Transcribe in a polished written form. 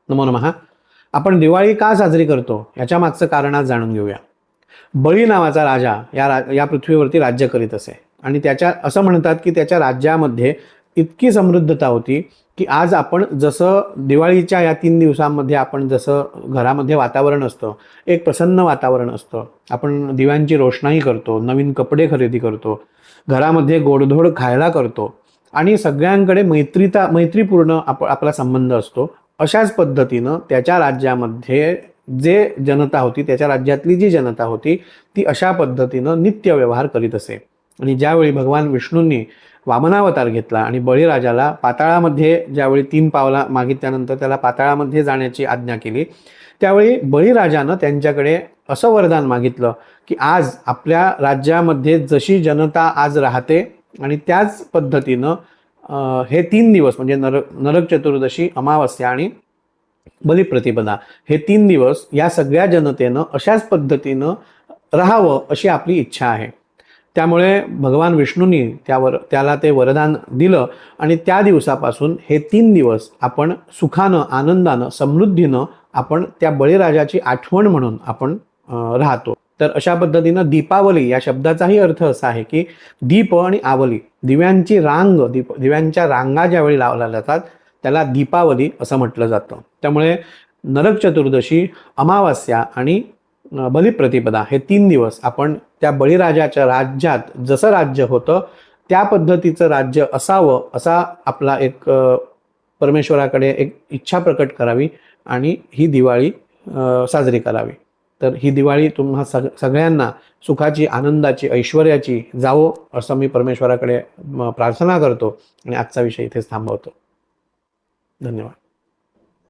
नमो नमः. आपण दिवाळी का साजरी करतो याच्या मागचं कारण आज जाणून घेऊया. बळी नावाचा राजा या पृथ्वीवरती राज्य करीत असे आणि त्याच्या असं म्हणतात की त्याच्या राज्यामध्ये इतकी समृद्धता होती की आज आपण जसं दिवाळीच्या या 3 दिवसांमध्ये आपण जसं घरामध्ये वातावरण असतं, एक प्रसन्न वातावरण असतं, आपण दिव्यांची रोषणाई करतो, नवीन कपडे खरेदी करतो, घरामध्ये गोडधोड खायला करतो आणि सगळ्यांकडे मैत्रीपूर्ण आपला संबंध असतो. अशाच पद्धतीनं त्याच्या राज्यामध्ये जे जनता होती, त्याच्या राज्यातली जी जनता होती ती अशा पद्धतीनं नित्य व्यवहार करीत असे. आणि ज्यावेळी भगवान विष्णूंनी वामनावतार घेतला आणि बळीराजाला पाताळामध्ये ज्यावेळी 3 पावला मागितल्यानंतर त्याला पाताळामध्ये जाण्याची आज्ञा केली, त्यावेळी बळीराजानं त्यांच्याकडे असं वरदान मागितलं की आज आपल्या राज्यामध्ये जशी जनता आज राहते आणि त्याच पद्धतीनं हे 3 दिवस म्हणजे नरक चतुर्दशी, अमावस्या आणि बलिप्रतिपदा हे 3 दिवस या सगळ्या जनतेनं अशाच पद्धतीनं राहावं अशी आपली इच्छा आहे. त्यामुळे भगवान विष्णूंनी त्याला ते वरदान दिलं आणि त्या दिवसापासून हे 3 दिवस आपण सुखानं, आनंदानं, समृद्धीनं आपण त्या बळीराजाची आठवण म्हणून आपण राहतो. तर अशा पद्धतीनं दीपावली या शब्दाचाही अर्थ असा आहे की दीप आणि आवली, दिव्यांची रांग, दिव्यांच्या रांगा ज्यावेळी लावल्या जातात त्याला दीपावली असं म्हटलं जातं. त्यामुळे नरक चतुर्दशी, अमावास्या आणि बलिप्रतिपदा हे 3 दिवस आपण त्या बळीराजाच्या राज्यात जसं राज्य होतं त्या पद्धतीचं राज्य असावं असा आपला एक परमेश्वराकडे एक इच्छा प्रकट करावी आणि ही दिवाळी साजरी करावी. तर ही दिवाळी तुम्हा सगळ्यांना सुखाची, आनंदाची, ऐश्वर्याची जावो असं मी परमेश्वराकडे प्रार्थना करतो आणि आजचा विषय इथेच थांबवतो. धन्यवाद.